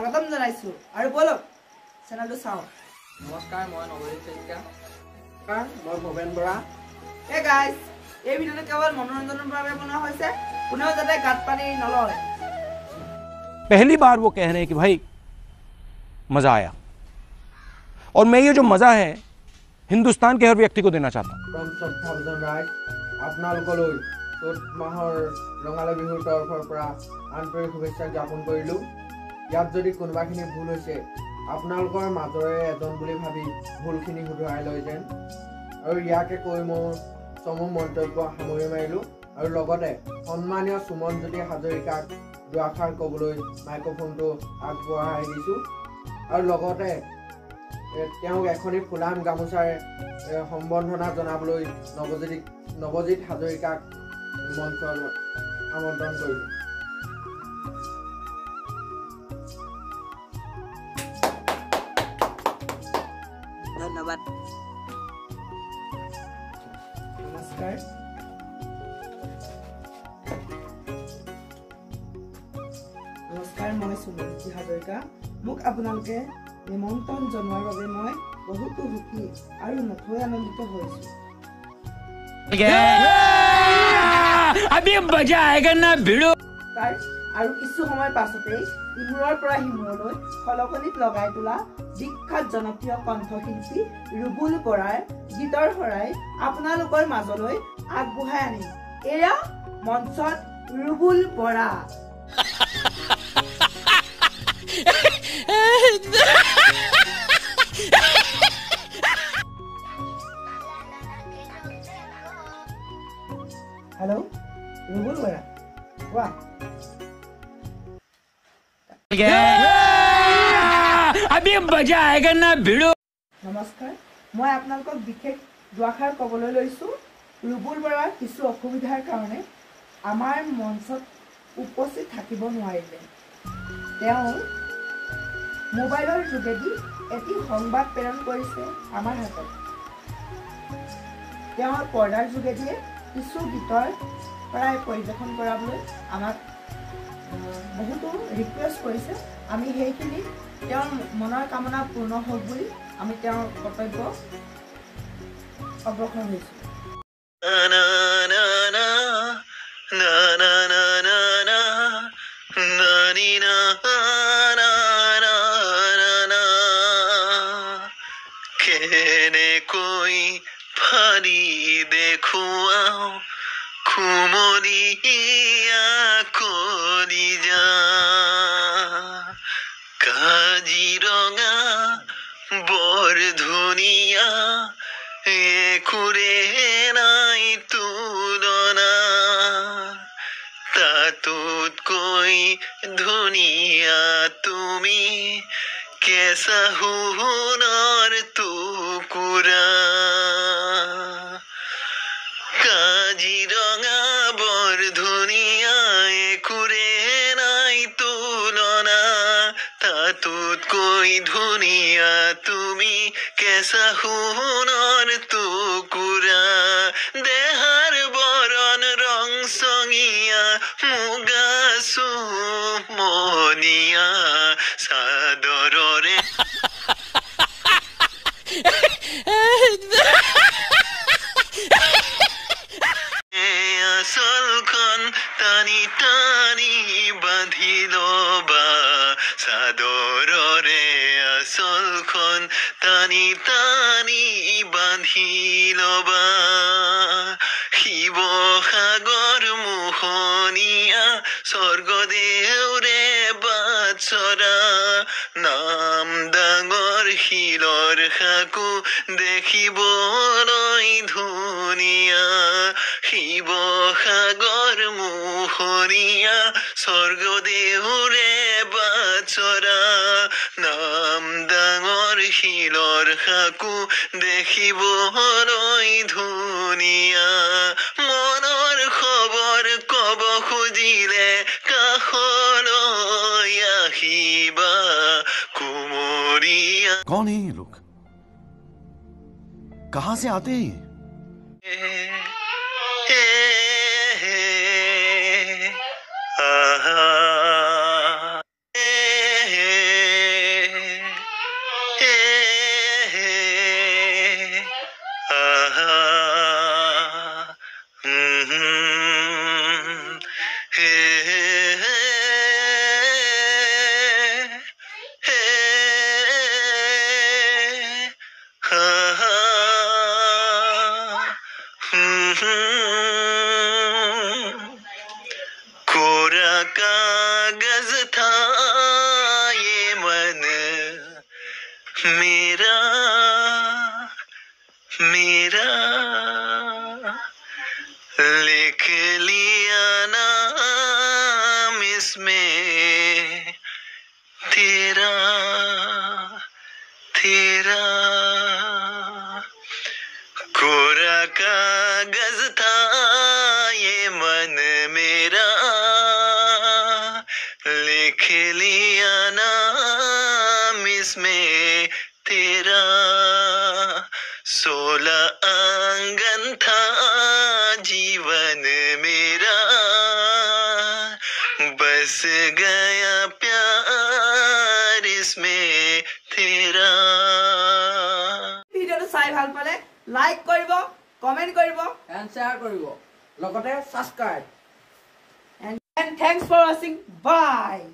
স্বাগতম জনাইছো আৰু বলক চেনেলটো চাও নমস্কাৰ মই নৱজিত শইকীয়া মই ভৱেন বৰা হে গাইস এই ভিডিঅটো কেৱল মনোৰঞ্জনৰ বাবে বনোৱা হৈছে কোনেও যাতে গাত পানী নলয় पहली बार वो कह रहे हैं कि भाई मजा आया और मैं ये जो मजा है हिंदुस्तान के हर व्यक्ति को देना चाहता हूं আপোনালোকলৈ চ'ত মাহৰ ৰঙালী বিহুৰ তৰফৰ পৰা আন্তৰিক শুভেচ্ছা জ্ঞাপন কৰিলোঁ ইয়াত যদি কোনোবাখিনি ভুল হৈছে আপোনালোকৰ মাজৰে এজন বুলি ভাবি ভুলখিনি শুধৰাই লৈ যেন আৰু ইয়াকে কৈ মোৰ চমু মন্তব্য সামৰি মাৰিলোঁ আৰু লগতে সন্মানীয় সুমনজ্যোতি হাজৰিকাক দুআষাৰ ক'বলৈ মাইক্ৰফোনটো আগবঢ়াই দিছোঁ আৰু লগতে তেওঁক এখনি ফুলাম গামোচাৰে সম্বৰ্ধনা জনাবলৈ নৱজিত হাজৰিকাক মঞ্চত আমন্ত্ৰণ কৰিলোঁ ধন্যবাদ নমস্কাৰ মই সুমনজ্যোতি হাজৰিকা মোক আপোনালোকে নিমন্ত্ৰণ জনোৱাৰ বাবে মই বহুতো সুখী আৰু নথৈ আনন্দিত হৈছো তাৰ আৰু কিছু সময় পাছতেই ইমূৰৰ পৰা সিমূৰলৈ খলকনিত লগাই তোলা বিখ্যাত জনপ্ৰিয় কণ্ঠশিল্পী ৰুবুল বৰাৰ গীতৰ শৰাই আপোনালোকৰ মাজলৈ আগবঢ়াই আনিম এয়া মঞ্চত ৰুবুল বৰা हेलो रुबुल बरा वाह अभी मजा आएगा ना भिड़ो नमस्कार मैं आपनालोকক বিশেষ দুআষাৰ ক'বলৈ লৈছো ৰুবুল বৰাৰ কিছু অসুবিধাৰ কাৰণে আমাৰ মঞ্চত উপস্থিত থাকিব নোৱাৰিলে তেওঁ মোবাইলৰ যোগেদি এটি সংবাদ প্ৰেৰণ কৰিছে আমাৰ হাতত তেওঁৰ পৰ্দাৰ যোগেদিয়ে কিছু গীতৰ প্ৰায় পৰিৱেশন কৰাবলৈ আমাক বহুতো ৰিকুৱেষ্ট কৰিছে আমি সেইখিনি তেওঁৰ মনৰ কামনা পূৰ্ণ হওক বুলি আমি তেওঁৰ কৰ্তব্য অগ্ৰসৰ হৈছোঁ কাজিৰঙা বৰ ধুনীয়া একুৰে নাই তুলনা তাতোতকৈ ধুনীয়া তুমি কেঁচা সোণৰ টুকুৰা কাজিৰঙা বৰ ধুনীয়া একুৰে নাই তুলনা তাতোতকৈ ধুনীয়া তুমি কেঁচা সোণৰ টুকুৰা দেহাৰ বৰণ ৰং চঙীয়া মুগা চুমনীয়া চাদৰৰে আচলখন টানি টানি বান্ধি ল'বা চাদৰৰে আচলখন টানি টানি বান্ধি ল'বা শিৱসাগৰ মোহনীয়া স্বৰ্গদেউৰে বাটচৰা নাম ডাঙৰ শিলৰ সাকো দেখিবলৈ ধুনীয়া শিৱসাগৰ মোহনীয়া স্বৰ্গদেউৰে বাটচৰা নাম ডাঙৰ শিলৰ সাকো দেখিবলৈ ধুনীয়া মনৰ খবৰ ক'ব খুজিলে কাষলৈ আহিবা কুমৰীয়া कौन है ये लोग कहां से आते हैं ये मेरा लिख लिया नाम इसमें तेरा तेरा कोरा कागज था ये मन मेरा लिख लिया नाम इसमें तेरा 16 आंगन था जीवन मेरा बस गया प्यार इसमें तेरा ভিডিওটো চাই ভাল পালে লাইক কৰিব কমেন্ট কৰিব এণ্ড শ্বেয়াৰ কৰিব লগতে subscribe and thanks for watching bye